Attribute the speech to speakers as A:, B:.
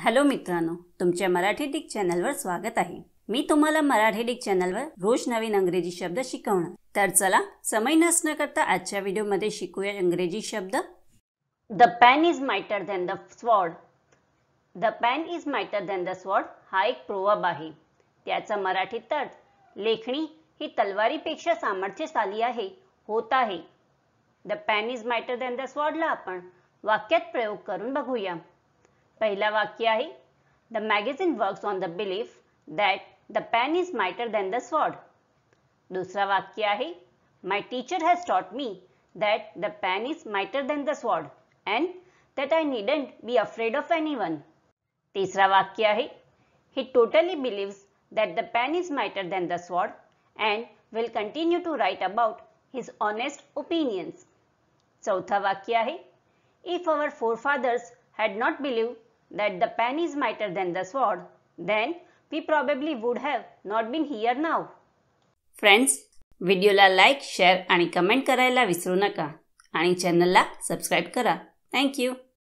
A: Hello मित्रांनो, तुमच्या Marathi Dick चॅनलवर स्वागत आहे। मी तुम्हाला मराठी डिक चॅनलवर रोज नवीन इंग्रजी शब्द शिकवणार। तर चला समय नष्ट न करता आजच्या व्हिडिओमध्ये शिकूया इंग्रजी शब्द। The pen is mightier than the sword. The pen is mightier than the sword हा एक प्रोवर्ब आहे। त्याचा मराठीत अर्थ लेखणी ही तलवारीपेक्षा सामर्थ्यशाली आहे, होत आहे। The pen is mightier than the sword ला आपण वाक्यात प्रयोग करून बघूया। पहिला वाक्य आहे The magazine works on the belief that the pen is mightier than the sword. दूसरा वाक्य आहे My teacher has taught me that the pen is mightier than the sword and that I needn't be afraid of anyone. तीसरा वाक्य आहे He totally believes that the pen is mightier than the sword and will continue to write about his honest opinions. चौथा वाक्य आहे If our forefathers had not believed that the pen is mightier than the sword, then we probably would have not been here now. Friends, व्हिडिओला like, share आणि comment करायला विसरू नका आणि चॅनलला सबस्क्राइब करा। Thank you.